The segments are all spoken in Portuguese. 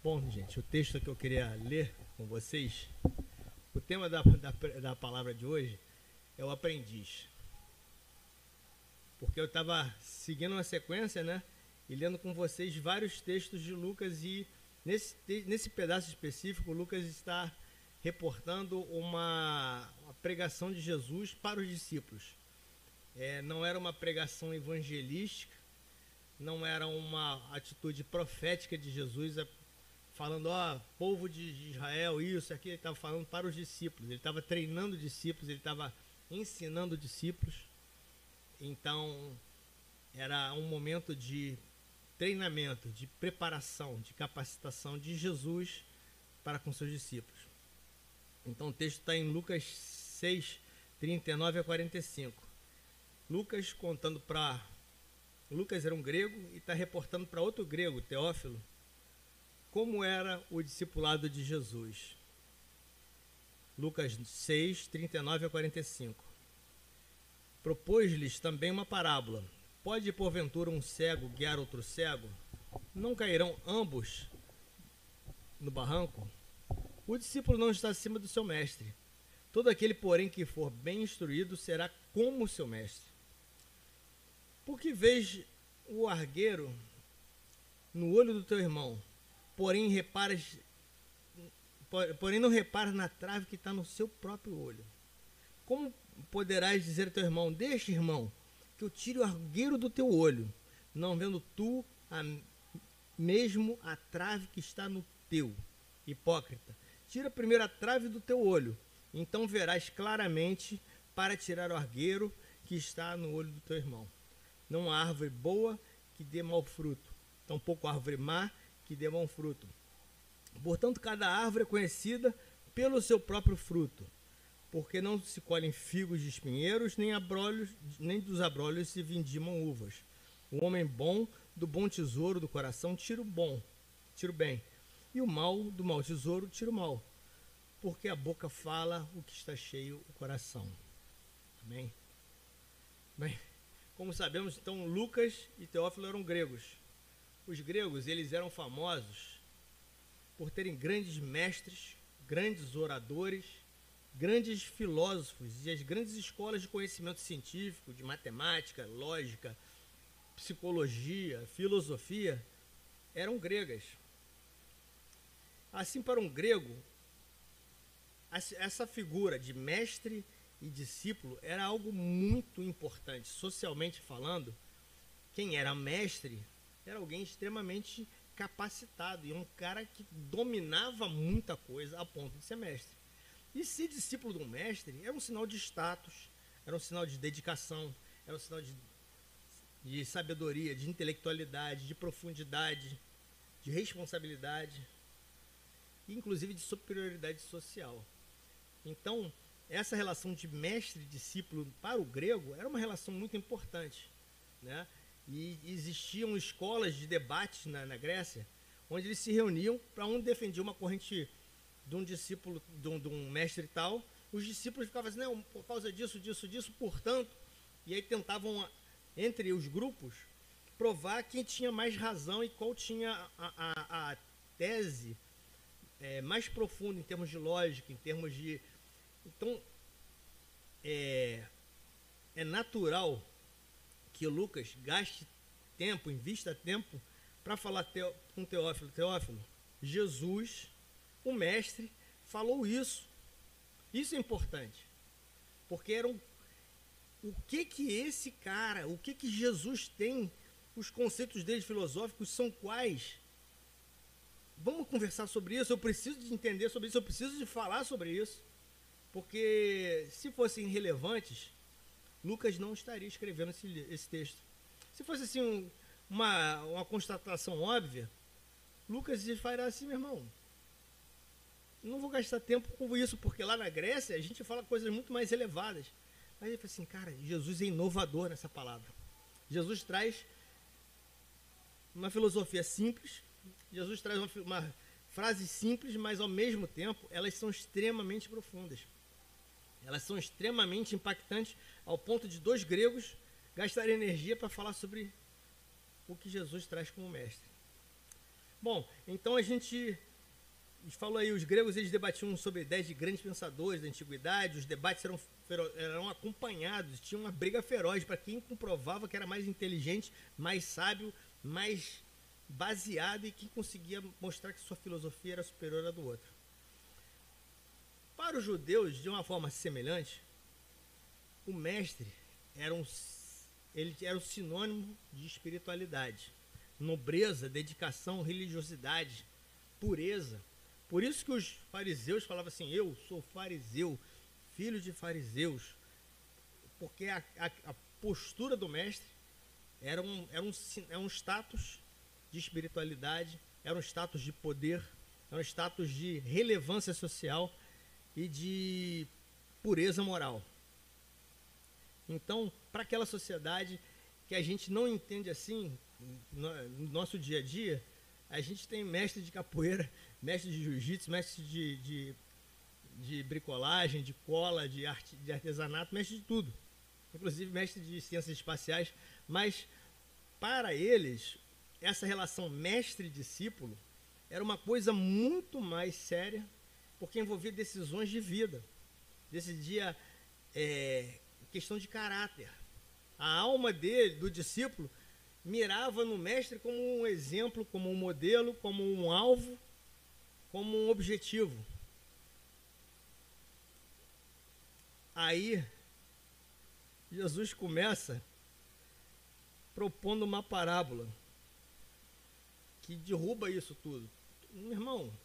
Bom, gente, o texto que eu queria ler com vocês, o tema da palavra de hoje é o aprendiz. Porque eu estava seguindo uma sequência, né? E lendo com vocês vários textos de Lucas e nesse pedaço específico, Lucas está reportando uma pregação de Jesus para os discípulos. Não era uma pregação evangelística, não era uma atitude profética de Jesus, falando, povo de Israel, isso aqui, ele estava falando para os discípulos, ele estava treinando discípulos, ele estava ensinando discípulos. Então, era um momento de treinamento, de preparação, de capacitação de Jesus para com seus discípulos. Então, o texto está em Lucas 6, 39 a 45. Lucas contando para... Lucas era um grego e está reportando para outro grego, Teófilo, como era o discipulado de Jesus. Lucas 6, 39 a 45. Propôs-lhes também uma parábola. Pode, porventura, um cego guiar outro cego? Não cairão ambos no barranco? O discípulo não está acima do seu mestre. Todo aquele, porém, que for bem instruído será como o seu mestre. Porque vês o argueiro no olho do teu irmão, porém não reparas na trave que está no seu próprio olho. Como poderás dizer ao teu irmão, deixa, irmão, que eu tire o argueiro do teu olho, não vendo tu mesmo a trave que está no teu? Hipócrita, tira primeiro a trave do teu olho, então verás claramente para tirar o argueiro que está no olho do teu irmão. Não há árvore boa que dê mau fruto, tampouco árvore má que dê bom fruto. Portanto, cada árvore é conhecida pelo seu próprio fruto, porque não se colhem figos de espinheiros, nem dos abrolhos se vindimam uvas. O homem bom do bom tesouro do coração tira o bem, e o mal do mau tesouro tira o mal, porque a boca fala o que está cheio o coração. Amém? Bem, como sabemos, então, Lucas e Teófilo eram gregos. Os gregos, eles eram famosos por terem grandes mestres, grandes oradores, grandes filósofos e as grandes escolas de conhecimento científico, de matemática, lógica, psicologia, filosofia, eram gregas. Assim, para um grego, essa figura de mestre e discípulo era algo muito importante. Socialmente falando, quem era mestre era alguém extremamente capacitado e um cara que dominava muita coisa a ponto de ser mestre. E ser discípulo de um mestre era um sinal de status, era um sinal de dedicação, era um sinal de sabedoria, de intelectualidade, de profundidade, de responsabilidade, e inclusive de superioridade social. Então, essa relação de mestre e discípulo para o grego era uma relação muito importante, né? E existiam escolas de debate na Grécia, onde eles se reuniam para um defender uma corrente de um discípulo, de um mestre tal. Os discípulos ficavam assim, não, por causa disso, portanto, e aí tentavam, entre os grupos, provar quem tinha mais razão e qual tinha a tese mais profunda em termos de lógica, em termos de... Então, é natural que Lucas gaste tempo, invista tempo, para falar com Teófilo. Teófilo, Jesus, o mestre, falou isso. Isso é importante. Porque o que esse cara, o que Jesus tem, os conceitos dele filosóficos são quais? Vamos conversar sobre isso, eu preciso de entender sobre isso, eu preciso de falar sobre isso. Porque se fossem relevantes, Lucas não estaria escrevendo esse texto. Se fosse assim uma constatação óbvia, Lucas faria assim, meu irmão, não vou gastar tempo com isso, porque lá na Grécia a gente fala coisas muito mais elevadas. Mas ele fala assim, cara, Jesus é inovador nessa palavra. Jesus traz uma filosofia simples, Jesus traz uma frase simples, mas ao mesmo tempo elas são extremamente profundas. Elas são extremamente impactantes ao ponto de dois gregos gastarem energia para falar sobre o que Jesus traz como mestre. Bom, então a gente falou aí, os gregos eles debatiam sobre ideias de grandes pensadores da antiguidade, os debates eram acompanhados, tinha uma briga feroz para quem comprovava que era mais inteligente, mais sábio, mais baseado e quem conseguia mostrar que sua filosofia era superior à do outro. Para os judeus, de uma forma semelhante, o mestre ele era um sinônimo de espiritualidade, nobreza, dedicação, religiosidade, pureza. Por isso que os fariseus falavam assim, eu sou fariseu, filho de fariseus, porque a postura do mestre era um status de espiritualidade, era um status de poder, era um status de relevância social e de pureza moral. Então, para aquela sociedade que a gente não entende assim, no nosso dia a dia, a gente tem mestre de capoeira, mestre de jiu-jitsu, mestre de bricolagem, de cola, de artesanato, mestre de tudo. Inclusive mestre de ciências espaciais. Mas, para eles, essa relação mestre-discípulo era uma coisa muito mais séria, porque envolvia decisões de vida. Decidia questão de caráter. A alma do discípulo, mirava no mestre como um exemplo, como um modelo, como um alvo, como um objetivo. Aí, Jesus começa propondo uma parábola que derruba isso tudo. Meu irmão,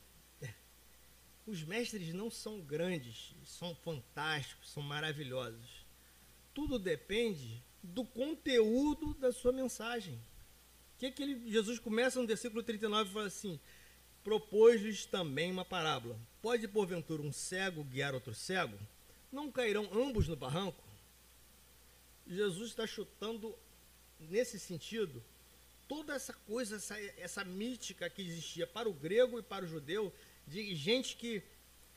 os mestres não são grandes, são fantásticos, são maravilhosos. Tudo depende do conteúdo da sua mensagem. Jesus começa no versículo 39 e fala assim, propôs-lhes também uma parábola. Pode, porventura, um cego guiar outro cego? Não cairão ambos no barranco? Jesus está chutando, nesse sentido, toda essa coisa, essa mística que existia para o grego e para o judeu, de gente que,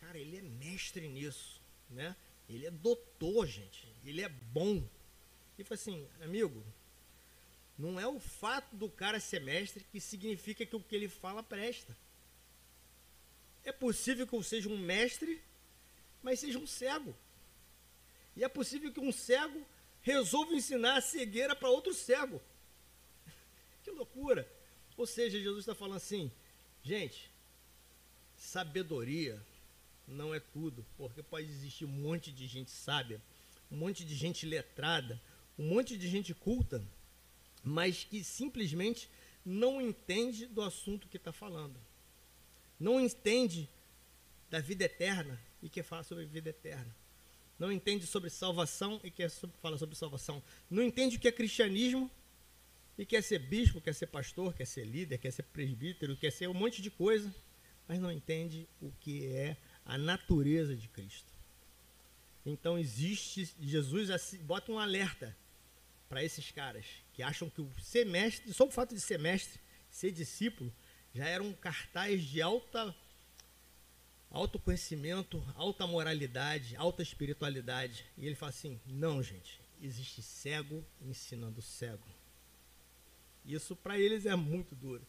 cara, ele é mestre nisso, né? Ele é doutor, gente, ele é bom. E fala assim, amigo, não é o fato do cara ser mestre que significa que o que ele fala presta. É possível que eu seja um mestre, mas seja um cego. E é possível que um cego resolva ensinar a cegueira para outro cego. Que loucura! Ou seja, Jesus está falando assim, gente, sabedoria não é tudo, porque pode existir um monte de gente sábia, um monte de gente letrada, um monte de gente culta, mas que simplesmente não entende do assunto que está falando. Não entende da vida eterna e quer falar sobre vida eterna. Não entende sobre salvação e quer falar sobre salvação. Não entende o que é cristianismo e quer ser bispo, quer ser pastor, quer ser líder, quer ser presbítero, quer ser um monte de coisa, mas não entende o que é a natureza de Cristo. Então Jesus bota um alerta para esses caras que acham que ser mestre, só o fato de ser mestre, ser discípulo, já era um cartaz de autoconhecimento, alta moralidade, alta espiritualidade. E ele fala assim, não, gente, existe cego ensinando cego. Isso para eles é muito duro.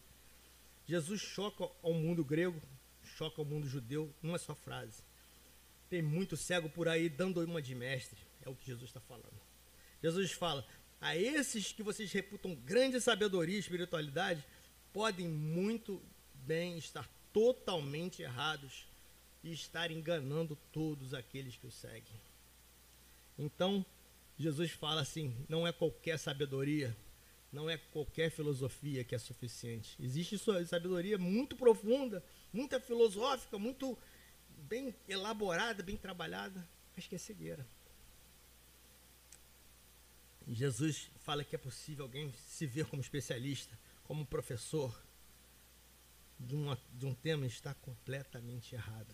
Jesus choca ao mundo grego, choca ao mundo judeu numa só frase. Tem muito cego por aí dando uma de mestre, é o que Jesus está falando. Jesus fala, a esses que vocês reputam grande sabedoria e espiritualidade, podem muito bem estar totalmente errados e estar enganando todos aqueles que o seguem. Então, Jesus fala assim, não é qualquer sabedoria, não é qualquer filosofia que é suficiente. Existe sabedoria muito profunda, muito filosófica, muito bem elaborada, bem trabalhada, mas que é cegueira. E Jesus fala que é possível alguém se ver como especialista, como professor de um tema e está completamente errado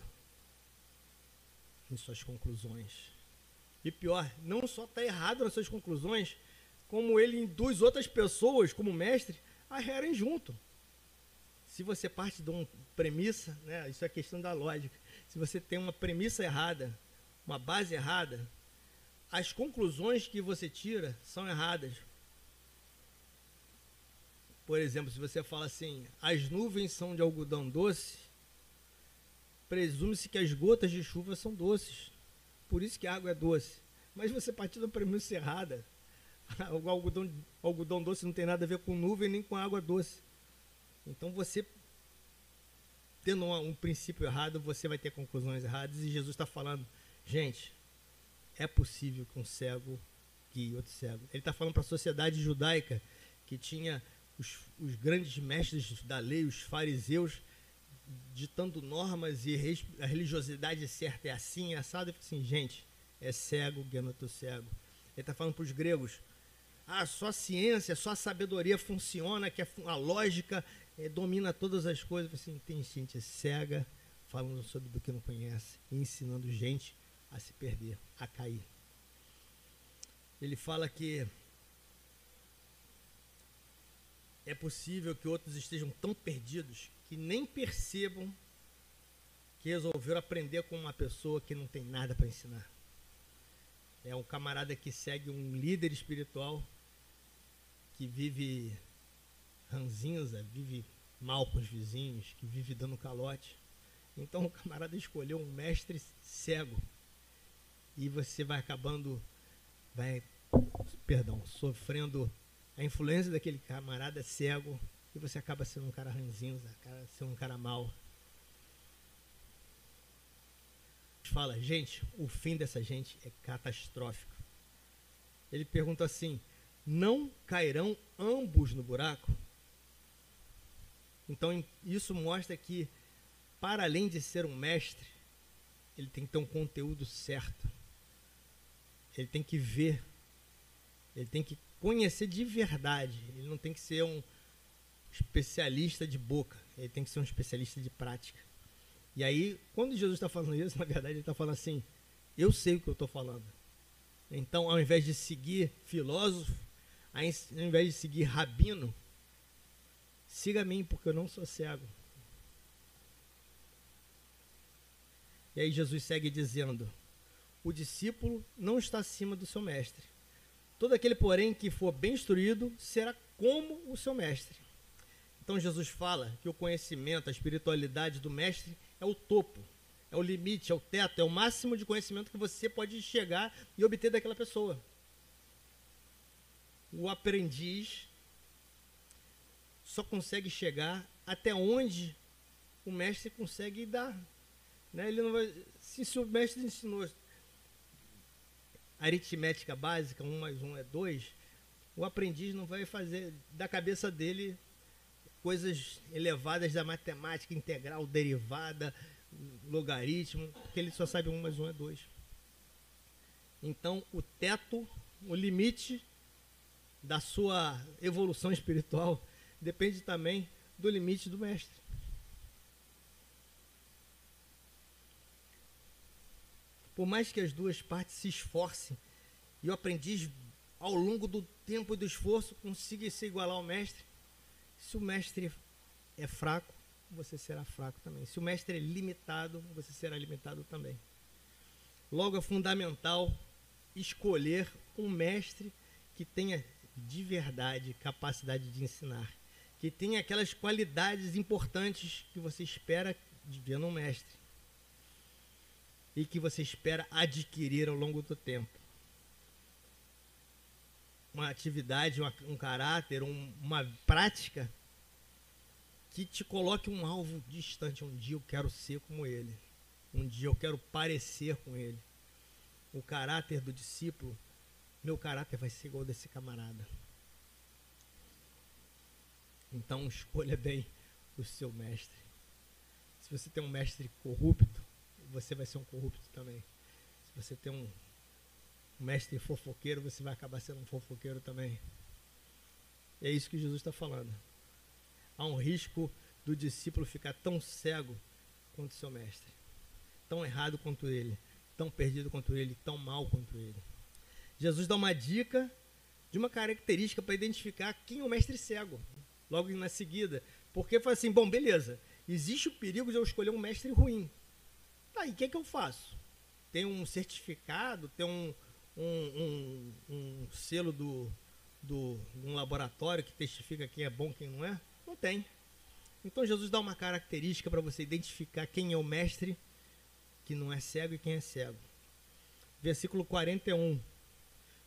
em suas conclusões. E pior, não só está errado nas suas conclusões, como ele induz outras pessoas, como mestre, a errarem junto. Se você parte de uma premissa, né, isso é questão da lógica, se você tem uma premissa errada, uma base errada, as conclusões que você tira são erradas. Por exemplo, se você fala assim, as nuvens são de algodão doce, presume-se que as gotas de chuva são doces. Por isso que a água é doce. Mas você partiu da premissa errada. O algodão doce não tem nada a ver com nuvem nem com água doce. Então você, tendo um princípio errado, você vai ter conclusões erradas. E Jesus está falando, gente, é possível que um cego guie outro cego. Ele está falando para a sociedade judaica que tinha os grandes mestres da lei, os fariseus, ditando normas e a religiosidade certa é assim, é assado. Ele fala assim, gente, é cego guiando outro cego. Ele está falando para os gregos, só a ciência, só a sabedoria funciona, que a lógica domina todas as coisas. Assim, tem gente cega falando sobre o que não conhece e ensinando gente a se perder, a cair. Ele fala que é possível que outros estejam tão perdidos que nem percebam que resolveram aprender com uma pessoa que não tem nada para ensinar. É um camarada que segue um líder espiritual que vive ranzinza, vive mal com os vizinhos, que vive dando calote. Então o camarada escolheu um mestre cego e você vai sofrendo a influência daquele camarada cego e você acaba sendo um cara ranzinza, sendo um cara mau. Fala, gente, o fim dessa gente é catastrófico. Ele pergunta assim, não cairão ambos no buraco? Então isso mostra que, para além de ser um mestre, ele tem que ter um conteúdo certo. Ele tem que ver, ele tem que conhecer de verdade. Ele não tem que ser um especialista de boca, ele tem que ser um especialista de prática. E aí, quando Jesus está falando isso, na verdade ele está falando assim, eu sei o que eu estou falando. Então, ao invés de seguir filósofo, ao invés de seguir rabino, siga a mim, porque eu não sou cego. E aí Jesus segue dizendo, o discípulo não está acima do seu mestre. Todo aquele, porém, que for bem instruído, será como o seu mestre. Então Jesus fala que o conhecimento, a espiritualidade do mestre é o topo, é o limite, é o teto, é o máximo de conhecimento que você pode chegar e obter daquela pessoa. O aprendiz só consegue chegar até onde o mestre consegue dar. Né? Ele não vai, se o mestre ensinou aritmética básica, 1 mais 1 é 2, o aprendiz não vai fazer da cabeça dele coisas elevadas da matemática integral, derivada, logaritmo, porque ele só sabe 1 mais 1 é 2. Então, o teto, o limite da sua evolução espiritual depende também do limite do mestre. Por mais que as duas partes se esforcem e o aprendiz, ao longo do tempo e do esforço, consiga se igualar ao mestre, se o mestre é fraco, você será fraco também. Se o mestre é limitado, você será limitado também. Logo, é fundamental escolher um mestre que tenha de verdade capacidade de ensinar, que tenha aquelas qualidades importantes que você espera de ver num mestre e que você espera adquirir ao longo do tempo. Uma atividade, um caráter, uma prática que te coloque um alvo distante. Um dia eu quero ser como ele. Um dia eu quero parecer com ele. O caráter do discípulo, meu caráter vai ser igual desse camarada. Então escolha bem o seu mestre. Se você tem um mestre corrupto, você vai ser um corrupto também. Se você tem um mestre fofoqueiro, você vai acabar sendo um fofoqueiro também. É isso que Jesus está falando. Há um risco do discípulo ficar tão cego quanto o seu mestre, tão errado quanto ele, tão perdido quanto ele, tão mal quanto ele. Jesus dá uma dica de uma característica para identificar quem é o mestre cego, logo na seguida, porque fala assim, bom, beleza, existe o perigo de eu escolher um mestre ruim. Tá, e o que eu faço? Tem um certificado, tem um selo um laboratório que testifica quem é bom, quem não é? Não tem. Então Jesus dá uma característica para você identificar quem é o mestre que não é cego e quem é cego. Versículo 41.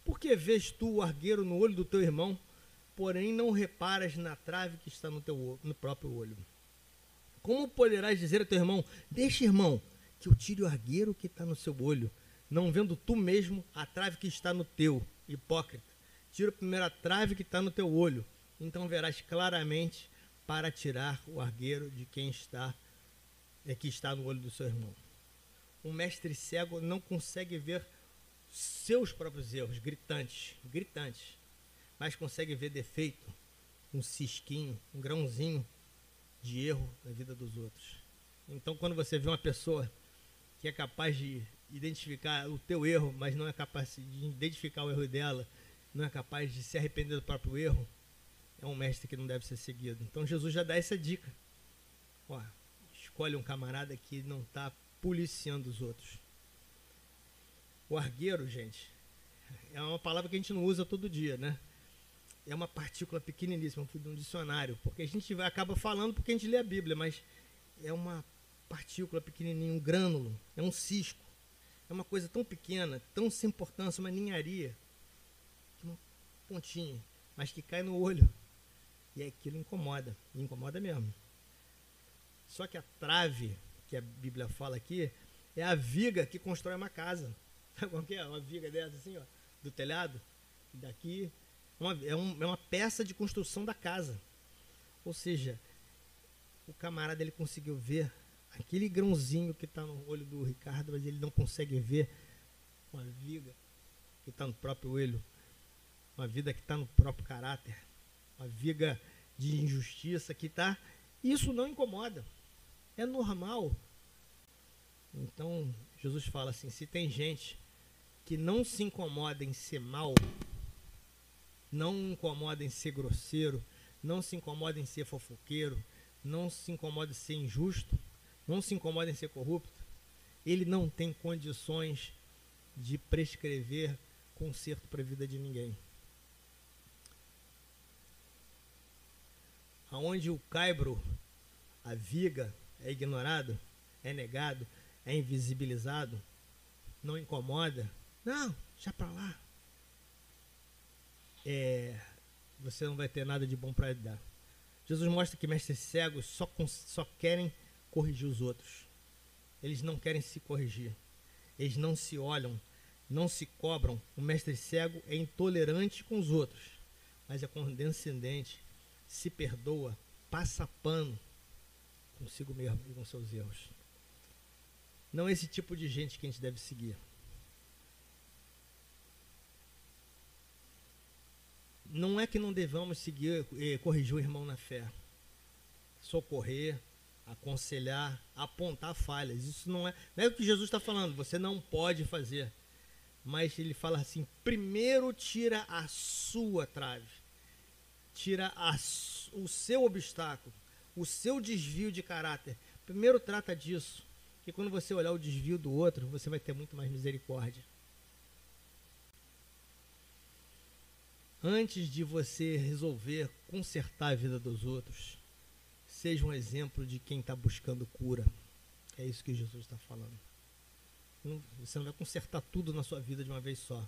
Por que vês tu o argueiro no olho do teu irmão, porém não reparas na trave que está no próprio olho? Como poderás dizer a teu irmão, deixa, irmão, que eu tire o argueiro que está no seu olho, não vendo tu mesmo a trave que está no teu? Hipócrita, tira primeiro a trave que está no teu olho, então verás claramente para tirar o argueiro de quem está no olho do seu irmão. Um mestre cego não consegue ver seus próprios erros, gritantes, mas consegue ver defeito, um cisquinho, um grãozinho de erro na vida dos outros. Então, quando você vê uma pessoa que é capaz de identificar o teu erro, mas não é capaz de identificar o erro dela, não é capaz de se arrepender do próprio erro, é um mestre que não deve ser seguido. Então, Jesus já dá essa dica. Ó, escolhe um camarada que não está policiando os outros. O argueiro, gente, é uma palavra que a gente não usa todo dia, né? É uma partícula pequeniníssima, eu fui de um dicionário, porque a gente acaba falando porque a gente lê a Bíblia, mas é uma partícula pequenininha, um grânulo, é um cisco, é uma coisa tão pequena, tão sem importância, uma ninharia, uma pontinha, mas que cai no olho, e aquilo incomoda, e incomoda mesmo. Só que a trave, que a Bíblia fala aqui, é a viga que constrói uma casa. Sabe qual que é? Uma viga dessa assim, ó, do telhado, daqui, é uma peça de construção da casa. Ou seja, o camarada ele conseguiu ver aquele grãozinho que está no olho do Ricardo, mas ele não consegue ver uma viga que está no próprio olho, uma vida que está no próprio caráter, uma viga de injustiça que está. Isso não incomoda, é normal. Então Jesus fala assim: se tem gente que não se incomoda em ser mal, não incomoda em ser grosseiro, não se incomoda em ser fofoqueiro, não se incomoda em ser injusto, não se incomoda em ser corrupto, ele não tem condições de prescrever conserto para a vida de ninguém. Aonde o caibro, a viga, é ignorado, é negado, é invisibilizado, não incomoda, não, já para lá, você não vai ter nada de bom para dar. Jesus mostra que mestres cegos só querem corrigir os outros. Eles não querem se corrigir. Eles não se olham, não se cobram. O mestre cego é intolerante com os outros, mas é condescendente, se perdoa, passa pano consigo mesmo e com seus erros. Não é esse tipo de gente que a gente deve seguir. Não é que não devamos seguir, corrigir o irmão na fé, socorrer, aconselhar, apontar falhas. Isso não é o que Jesus está falando, você não pode fazer. Mas ele fala assim: primeiro tira a sua trave, tira o seu obstáculo, o seu desvio de caráter. Primeiro trata disso, que quando você olhar o desvio do outro, você vai ter muito mais misericórdia. Antes de você resolver consertar a vida dos outros, seja um exemplo de quem está buscando cura. É isso que Jesus está falando. Você não vai consertar tudo na sua vida de uma vez só.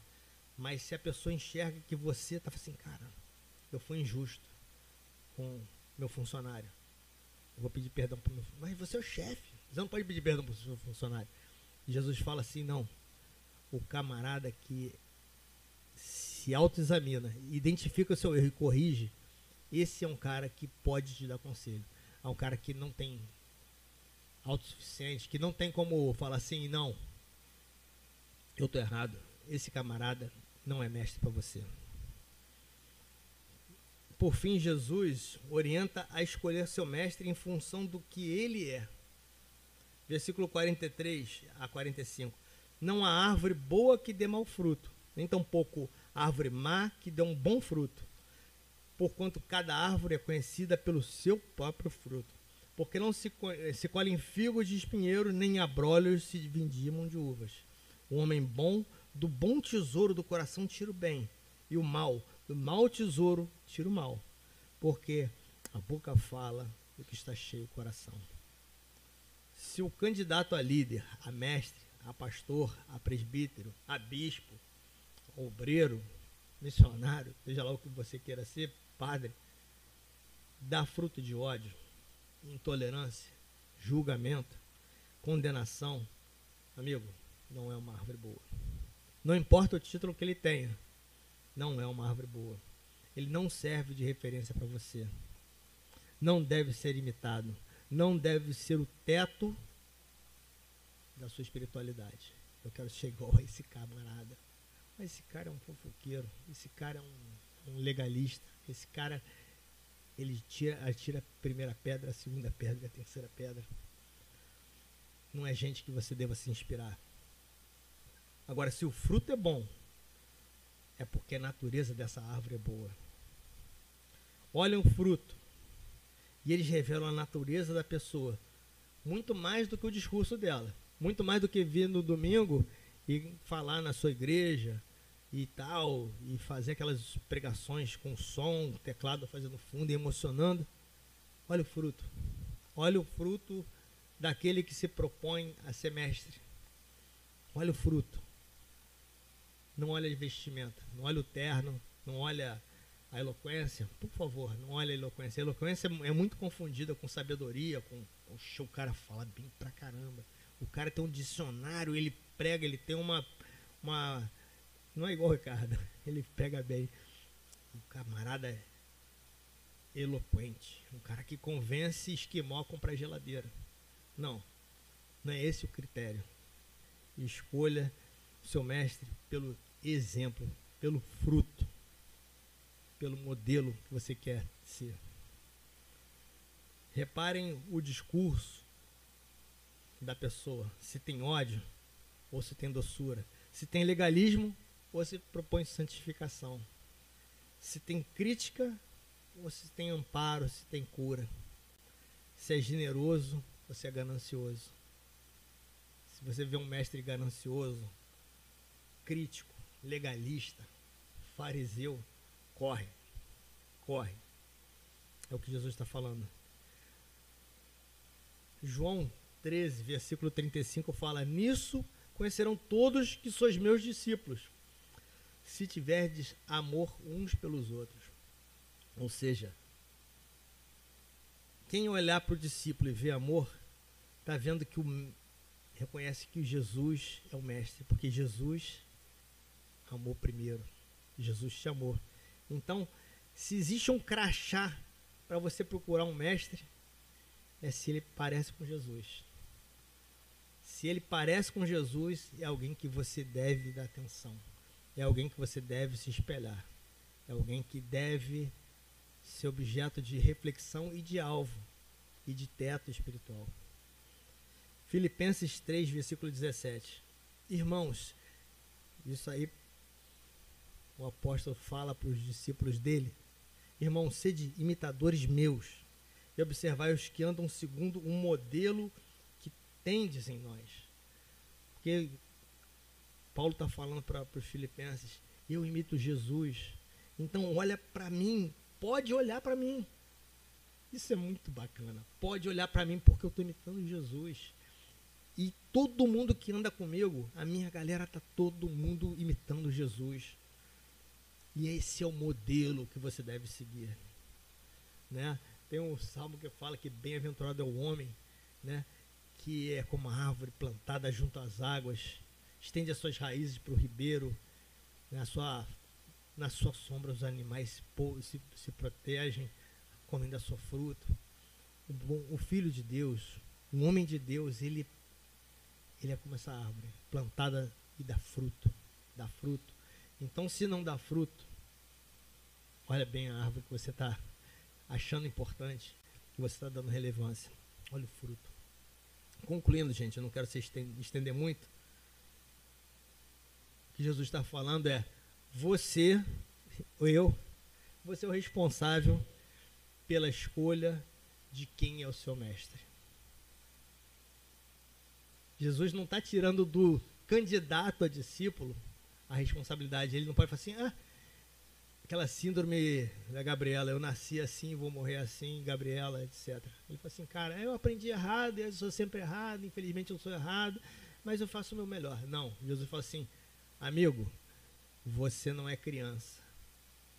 Mas se a pessoa enxerga que você está assim: cara, eu fui injusto com meu funcionário, eu vou pedir perdão para o meu funcionário. Mas você é o chefe, você não pode pedir perdão para o seu funcionário. E Jesus fala assim: não, o camarada que se autoexamina, identifica o seu erro e corrige, esse é um cara que pode te dar conselho. É um cara que não tem autossuficiente, que não tem como falar assim: não, eu estou errado. Esse camarada não é mestre para você. Por fim, Jesus orienta a escolher seu mestre em função do que ele é. Versículo 43 a 45. Não há árvore boa que dê mau fruto, nem tampouco árvore má que dê um bom fruto. Porquanto cada árvore é conhecida pelo seu próprio fruto. Porque não se colhem figos de espinheiro, nem abrolhos se vindimam de uvas. O homem bom, do bom tesouro do coração tira o bem, e o mal, Do mau tesouro, tira o mal. Porque a boca fala do que está cheio o coração. Se o candidato a líder, a mestre, a pastor, a presbítero, a bispo, a obreiro, missionário, seja lá o que você queira ser, padre, dá fruto de ódio, intolerância, julgamento, condenação, amigo, não é uma árvore boa. Não importa o título que ele tenha, não é uma árvore boa. Ele não serve de referência para você. Não deve ser imitado. Não deve ser o teto da sua espiritualidade. Eu quero ser igual a esse camarada. Mas esse cara é um fofoqueiro. Esse cara é um legalista. Esse cara, ele atira a primeira pedra, a segunda pedra, a terceira pedra. Não é gente que você deva se inspirar. Agora, se o fruto é bom, é porque a natureza dessa árvore é boa. Olhem o fruto. E eles revelam a natureza da pessoa. Muito mais do que o discurso dela. Muito mais do que vir no domingo e falar na sua igreja e tal. E fazer aquelas pregações com som, teclado fazendo fundo e emocionando. Olha o fruto. Olha o fruto daquele que se propõe a ser mestre. Olha o fruto. Não olha a vestimenta, não olha o terno, não olha a eloquência. Por favor, não olha a eloquência. A eloquência é muito confundida com sabedoria, o cara fala bem pra caramba. O cara tem um dicionário, ele prega, ele tem uma não é igual o Ricardo, ele prega bem. O camarada é eloquente, um cara que convence esquimó a comprar geladeira. Não é esse o critério. Escolha o seu mestre pelo exemplo, pelo fruto, pelo modelo que você quer ser. Reparem o discurso da pessoa, se tem ódio ou se tem doçura, se tem legalismo ou se propõe santificação, se tem crítica ou se tem amparo, se tem cura, se é generoso ou se é ganancioso. Se você vê um mestre ganancioso, crítico, legalista, fariseu, corre. É o que Jesus está falando. João 13, versículo 35 fala: nisso conhecerão todos que sois meus discípulos, se tiverdes amor uns pelos outros. Ou seja, quem olhar para o discípulo e ver amor, está vendo que reconhece que Jesus é o mestre, porque Jesus amou primeiro. Jesus te amou. Então, se existe um crachá para você procurar um mestre, é se ele parece com Jesus. Se ele parece com Jesus, é alguém que você deve dar atenção. É alguém que você deve se espelhar. É alguém que deve ser objeto de reflexão e de alvo, e de teto espiritual. Filipenses 3, versículo 17. Irmãos, isso aí o apóstolo fala para os discípulos dele: irmãos, sede imitadores meus e observai os que andam segundo um modelo que tendes em nós. Porque Paulo está falando para os filipenses: eu imito Jesus, então olha para mim, pode olhar para mim. Isso é muito bacana. Pode olhar para mim porque eu estou imitando Jesus. E todo mundo que anda comigo, a minha galera está todo mundo imitando Jesus. E esse é o modelo que você deve seguir. Né? Tem um salmo que fala que bem-aventurado é o homem, né, que é como a árvore plantada junto às águas, estende as suas raízes para o ribeiro, né, na sua sombra os animais se protegem, comem da sua fruta. O filho de Deus, o homem de Deus, ele é como essa árvore, plantada e dá fruto. Então, se não dá fruto, olha bem a árvore que você está achando importante, que você está dando relevância. Olha o fruto. Concluindo, gente, eu não quero se estender muito. O que Jesus está falando é: você é o responsável pela escolha de quem é o seu mestre. Jesus não está tirando do candidato a discípulo a responsabilidade. Ele não pode falar assim: aquela síndrome da Gabriela, eu nasci assim, vou morrer assim, Gabriela, etc. Ele falou assim, cara, eu aprendi errado, eu sou sempre errado, infelizmente eu sou errado, mas eu faço o meu melhor. Não, Jesus falou assim, amigo, você não é criança,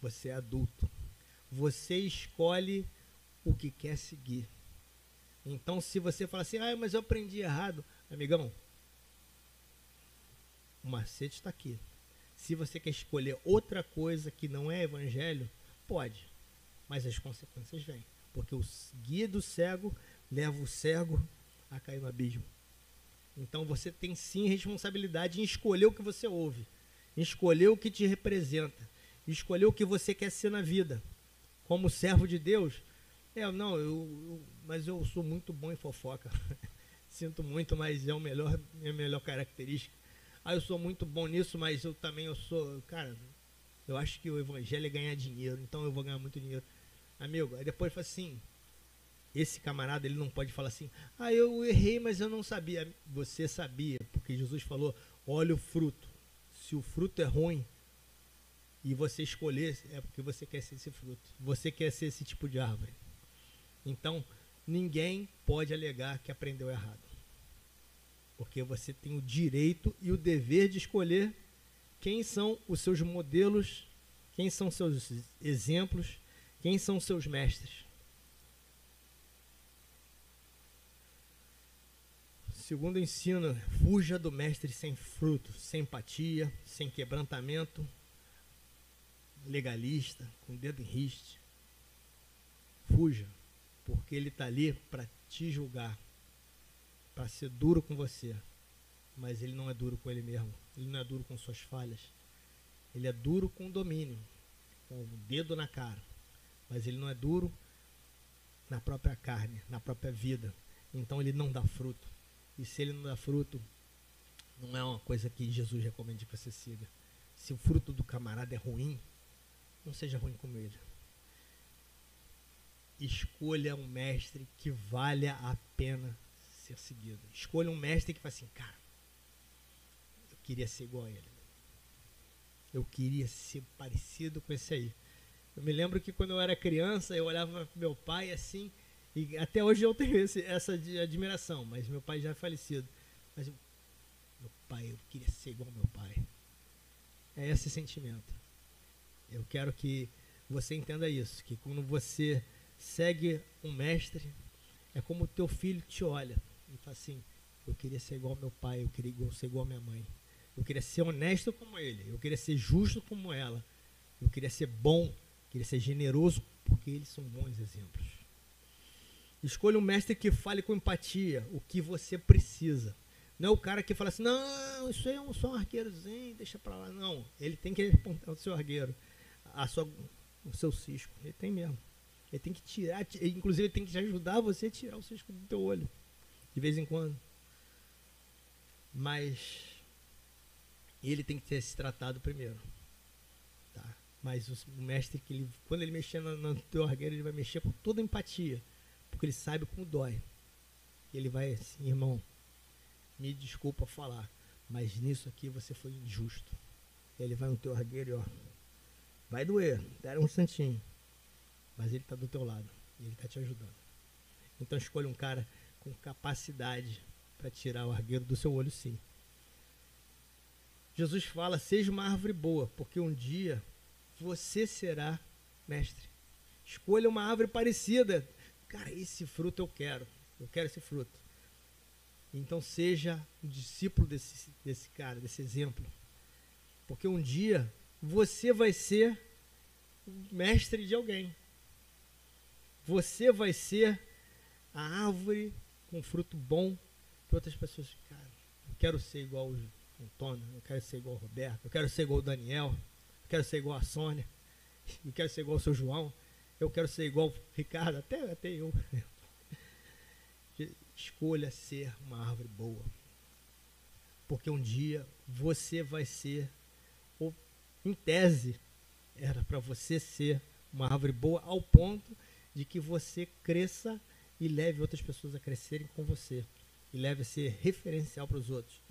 você é adulto. Você escolhe o que quer seguir. Então, se você fala assim, mas eu aprendi errado, amigão, o macete está aqui. Se você quer escolher outra coisa que não é evangelho, pode, mas as consequências vêm. Porque o guia do cego leva o cego a cair no abismo. Então você tem sim responsabilidade em escolher o que você ouve, em escolher o que te representa, em escolher o que você quer ser na vida. Como servo de Deus, mas eu sou muito bom em fofoca. Sinto muito, mas é a melhor característica. Eu sou muito bom nisso, mas eu sou, cara, eu acho que o evangelho é ganhar dinheiro, então eu vou ganhar muito dinheiro. Amigo, aí depois fala assim, esse camarada, ele não pode falar assim, eu errei, mas eu não sabia. Você sabia, porque Jesus falou, olha o fruto. Se o fruto é ruim, e você escolher, é porque você quer ser esse fruto. Você quer ser esse tipo de árvore. Então, ninguém pode alegar que aprendeu errado. Porque você tem o direito e o dever de escolher quem são os seus modelos, quem são seus exemplos, quem são seus mestres. Segundo ensino, fuja do mestre sem fruto, sem empatia, sem quebrantamento, legalista, com o dedo em riste. Fuja, porque ele está ali para te julgar, para ser duro com você, mas ele não é duro com ele mesmo, ele não é duro com suas falhas, ele é duro com o domínio, com o dedo na cara, mas ele não é duro na própria carne, na própria vida. Então ele não dá fruto, e se ele não dá fruto, não é uma coisa que Jesus recomenda que você siga. Se o fruto do camarada é ruim, não seja ruim com ele. Escolha um mestre que valha a pena ser seguido. Escolha um mestre que fala assim, cara, eu queria ser igual a ele. Eu queria ser parecido com esse aí. Eu me lembro que quando eu era criança, eu olhava para meu pai assim, e até hoje eu tenho essa admiração, mas meu pai já é falecido. Mas meu pai, eu queria ser igual ao meu pai. É esse sentimento. Eu quero que você entenda isso, que quando você segue um mestre, é como o teu filho te olha e fala assim, eu queria ser igual ao meu pai, eu queria ser igual à minha mãe, eu queria ser honesto como ele, eu queria ser justo como ela, eu queria ser bom, queria ser generoso, porque eles são bons exemplos. Escolha um mestre que fale com empatia o que você precisa. Não é o cara que fala assim, não, isso aí é só um arqueirozinho, deixa pra lá. Não, ele tem que apontar o seu arqueiro, o seu cisco, ele tem mesmo. Ele tem que tirar, inclusive ele tem que te ajudar você a tirar o cisco do teu olho, de vez em quando. Mas ele tem que ter se tratado primeiro. Tá? Mas o mestre, quando ele mexer no teu argueiro, ele vai mexer com toda empatia, porque ele sabe como dói. Ele vai assim, irmão, me desculpa falar, mas nisso aqui você foi injusto. Ele vai no teu argueiro e ó, vai doer, dá um santinho. Mas ele está do teu lado, ele está te ajudando. Então escolha um cara com capacidade para tirar o argueiro do seu olho, sim. Jesus fala, seja uma árvore boa, porque um dia você será mestre. Escolha uma árvore parecida. Cara, esse fruto eu quero esse fruto. Então seja um discípulo desse cara, desse exemplo. Porque um dia você vai ser mestre de alguém. Você vai ser a árvore com fruto bom para outras pessoas. Cara, eu quero ser igual o Antônio, eu quero ser igual o Roberto, eu quero ser igual o Daniel, eu quero ser igual a Sônia, eu quero ser igual o seu João, eu quero ser igual o Ricardo, até eu. Escolha ser uma árvore boa. Porque um dia você vai ser, ou em tese, era para você ser uma árvore boa ao ponto de que você cresça e leve outras pessoas a crescerem com você e leve a ser referencial para os outros.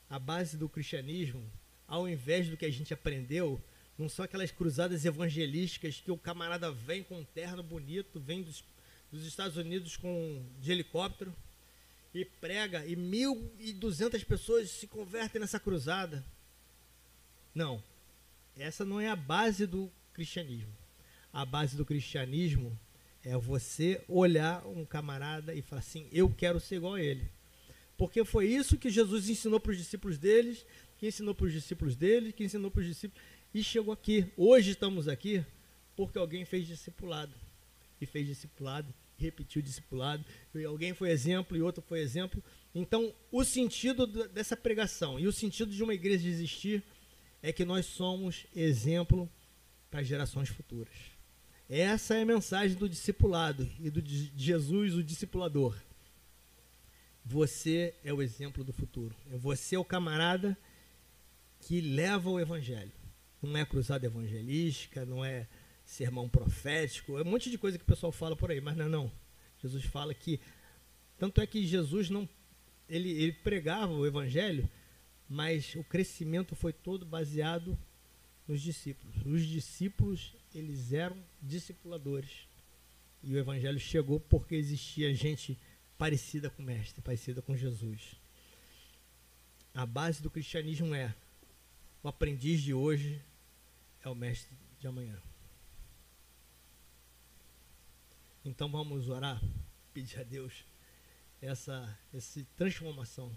A base do cristianismo, ao invés do que a gente aprendeu, Não são aquelas cruzadas evangelísticas que o camarada vem com um terno bonito, vem dos Estados Unidos de helicóptero e prega, e 1.200 pessoas se convertem nessa cruzada. Não, essa não é a base do cristianismo. A base do cristianismo é você olhar um camarada e falar assim, eu quero ser igual a ele. Porque foi isso que Jesus ensinou para os discípulos deles, que ensinou para os discípulos dele, que ensinou para os discípulos, e chegou aqui. Hoje estamos aqui porque alguém fez discipulado, e fez discipulado, repetiu discipulado, e alguém foi exemplo e outro foi exemplo. Então, o sentido dessa pregação e o sentido de uma igreja existir é que nós somos exemplo para gerações futuras. Essa é a mensagem do discipulado e de Jesus, o discipulador. Você é o exemplo do futuro. Você é o camarada que leva o evangelho. Não é cruzada evangelística, não é sermão profético, é um monte de coisa que o pessoal fala por aí, mas não. Jesus fala que, tanto é que Jesus não, ele pregava o evangelho, mas o crescimento foi todo baseado nos discípulos. Os discípulos, eles eram discipuladores. E o evangelho chegou porque existia gente parecida com o mestre, parecida com Jesus. A base do cristianismo é: o aprendiz de hoje é o mestre de amanhã. Então vamos orar, pedir a Deus essa transformação